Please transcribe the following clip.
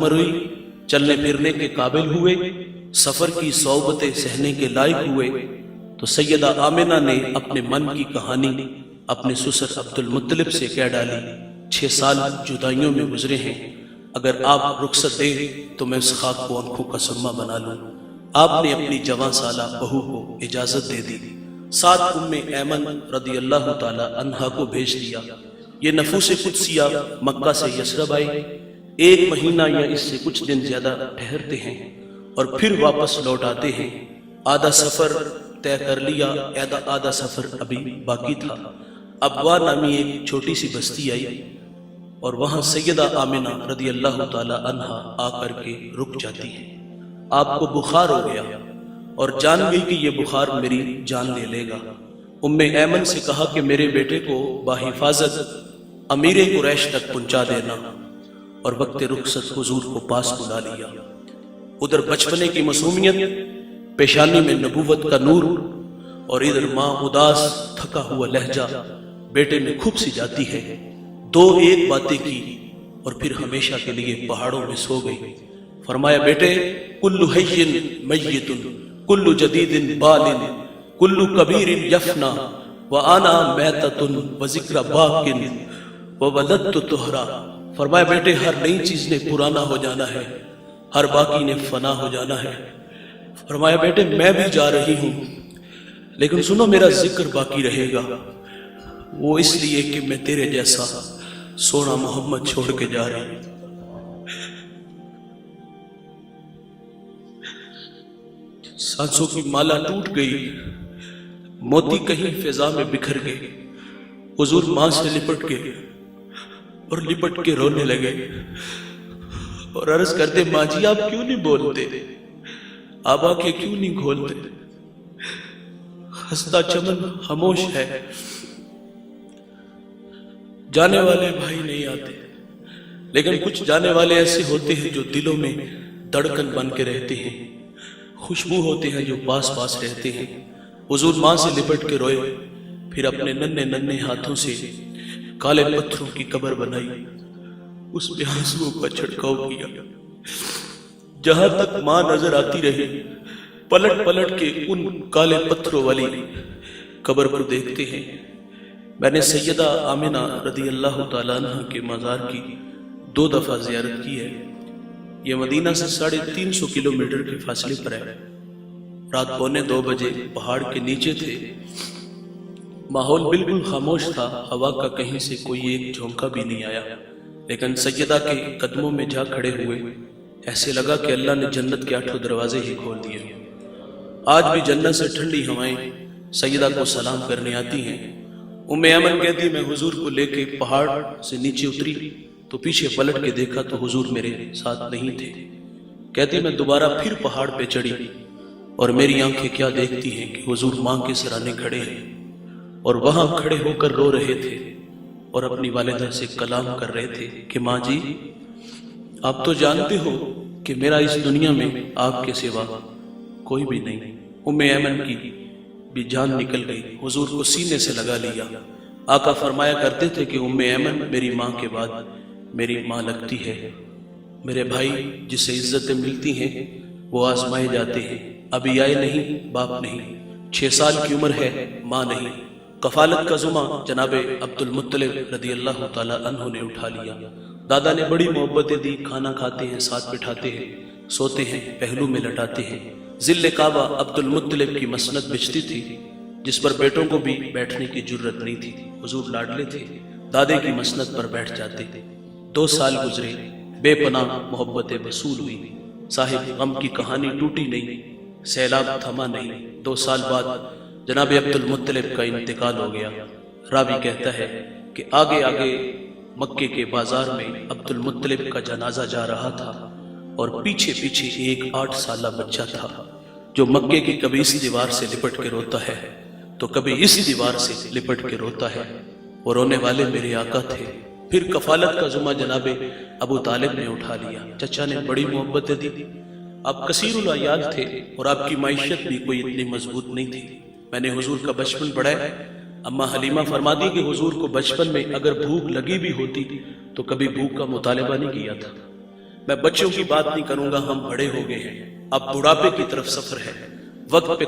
عمر ہوئی، چلنے پھرنے کے قابل ہوئے، سفر کی صحبتیں سہنے کے لائق ہوئے، تو سیدہ آمنہ نے اپنے من کی کہانی اپنے سسر عبد المطلب سے کہہ ڈالی۔ 6 سال جدائیوں میں گزرے ہیں، اگر آپ رخصت دیں تو میں اس خاک کو آنکھوں کا سرما بنا لوں۔ آپ نے اپنی جوان سالہ بہو کو اجازت دے دی، ساتھ ام ایمن رضی اللہ تعالی عنہا کو بھیج دیا۔ یہ نفوس قدسیہ مکہ سے یثرب آئے، 1 مہینہ یا اس سے کچھ دن زیادہ ٹھہرتے ہیں اور پھر واپس لوٹ آتے ہیں۔ آدھا سفر طے کر لیا، آدھا سفر ابھی باقی تھا۔ ابوا نامی ایک چھوٹی سی بستی آئی اور وہاں سیدہ آمنہ رضی اللہ تعالی عنہا آ کر کے رک جاتی ہیں۔ آپ کو بخار ہو گیا اور جان گئی کہ یہ بخار میری جان لے لے گا۔ ام ایمن سے کہا کہ میرے بیٹے کو بحفاظت امیر قریش تک پہنچا دینا، اور وقت رخصت حضور کو پاس بلا لیا۔ ادھر بچپنے کی معصومیت، پیشانی میں نبوت کا نور، اور ادھر ماں اداس تھکا ہوا لہجہ بیٹے میں کھپ سی جاتی ہے۔ 2 باتیں کی اور پھر ہمیشہ کے لیے پہاڑوں میں سو گئی۔ فرمایا بیٹے، کل حی میت، کل جدید بال، کل کبیر یفنا، وانا میتۃ وذکر باق وولدت طہرا۔ فرمایا بیٹے، ہر نئی چیز نے پرانا ہو جانا ہے، ہر باقی نے فنا ہو جانا ہے۔ فرمایا بیٹے میں بھی جا رہی ہوں، لیکن سنو میرا ذکر باقی رہے گا، وہ اس لیے کہ میں تیرے جیسا سونا محمد چھوڑ کے جا رہی ہوں۔ سانسوں کی مالا ٹوٹ گئی، موتی کہیں فضا میں بکھر گئے۔ حضور ماں سے لپٹ گئے اور لپٹ کے رونے لگے اور عرض کرتے، ماں جی آپ کیوں نہیں بولتے، آپ آنکھیں کیوں نہیں کھولتے؟ خستہ چمن خاموش ہے، جانے والے بھائی نہیں آتے، لیکن کچھ جانے والے ایسے ہوتے ہیں جو دلوں میں دھڑکن بن کے رہتے ہیں، خوشبو ہوتے ہیں جو پاس پاس رہتے ہیں۔ حضور ماں سے لپٹ کے روئے، پھر اپنے ننھے ہاتھوں سے کالے پتھروں کی قبر بنائی، اس پہ آنسوؤں کا چھڑکاؤ کیا۔ جہاں تک ماں نظر آتی رہی، پلٹ پلٹ کے ان کالے پتھروں والی قبر کو دیکھتے ہیں۔ میں نے سیدہ آمنہ رضی اللہ تعالیٰ عنہ کے مزار کی 2 دفعہ زیارت کی ہے۔ یہ مدینہ سے 350 کلومیٹر کے فاصلے پر ہے۔ رات 1:45 بجے پہاڑ کے نیچے تھے، ماحول بالکل خاموش تھا، ہوا کا کہیں سے کوئی ایک جھونکا بھی نہیں آیا، لیکن سیدہ کے قدموں میں جا کھڑے ہوئے ایسے لگا کہ اللہ نے جنت کے 8 دروازے ہی کھول دیے۔ آج بھی جنت سے ٹھنڈی ہوائیں سیدہ کو سلام کرنے آتی ہیں۔ ام ایمن کہتی میں حضور کو لے کے پہاڑ سے نیچے اتری تو پیچھے پلٹ کے دیکھا تو حضور میرے ساتھ نہیں تھے۔ کہتی میں دوبارہ پھر پہاڑ پہ چڑھی اور میری آنکھیں کیا دیکھتی ہیں کہ حضور ماں کے سرانے کھڑے ہیں اور وہاں کھڑے ہو کر رو رہے تھے اور اپنی والدہ سے کلام کر رہے تھے کہ ماں جی آپ تو جانتے ہو کہ میرا اس دنیا میں آپ کے سوا کوئی بھی نہیں۔ ام ایمن کی بھی جان نکل گئی، حضور کو سینے سے لگا لیا۔ آقا فرمایا کرتے تھے کہ ام ایمن میری ماں کے بعد میری ماں لگتی ہے۔ میرے بھائی جسے عزتیں ملتی ہیں وہ آزمائے جاتے ہیں، ابھی آئے نہیں، باپ نہیں، 6 سال کی عمر ہے، ماں نہیں۔ کفالت کا ذمہ جناب عبد المطلب رضی اللہ تعالی عنہ نے اٹھا لیا۔ دادا نے بڑی محبتیں دی، کھانا کھاتے ہیں، ساتھ بٹھاتے ہیں، سوتے ہیں، پہلو میں لٹاتے ہیں۔ ذل کعبہ عبد المطلب کی مسند بچتی تھی جس پر بیٹوں کو بھی بیٹھنے کی جرت نہیں تھی۔ حضور لاڈلے تھے، دادے کی مسند پر بیٹھ جاتے تھے۔ 2 سال گزرے، بے پناہ محبتیں وصول ہوئی، صاحب غم کی کہانی ٹوٹی نہیں، سیلاب تھما نہیں۔ 2 سال بعد جناب عبد المطلب کا انتقال ہو گیا۔ راوی کہتا ہے کہ آگے آگے مکے کے بازار میں عبد المطلب کا جنازہ جا رہا تھا اور پیچھے پیچھے ایک 8 سالہ بچہ تھا جو مکے کی کبھی اس دیوار سے لپٹ کے روتا ہے تو کبھی اس دیوار سے لپٹ کے روتا ہے۔ وہ رونے والے میرے آقا تھے۔ پھر کفالت کا ذمہ جناب ابو طالب نے اٹھا لیا۔ چچا نے بڑی محبتیں دی، آپ کثیر العیال تھے اور آپ کی معیشت بھی کوئی اتنی مضبوط نہیں تھی۔ میں نے حضور کا بچپن پڑھا ہے۔ اما حلیمہ فرماتی کہ حضور کو بچپن میں اگر بھوک لگی بھی ہوتی تو کبھی بھوک کا مطالبہ نہیں کیا تھا۔ میں بچوں کی بات نہیں کروں گا, ہم بڑے ہو گئے ہیں, اب بڑھاپے کی طرف سفر ہے. وقت پہ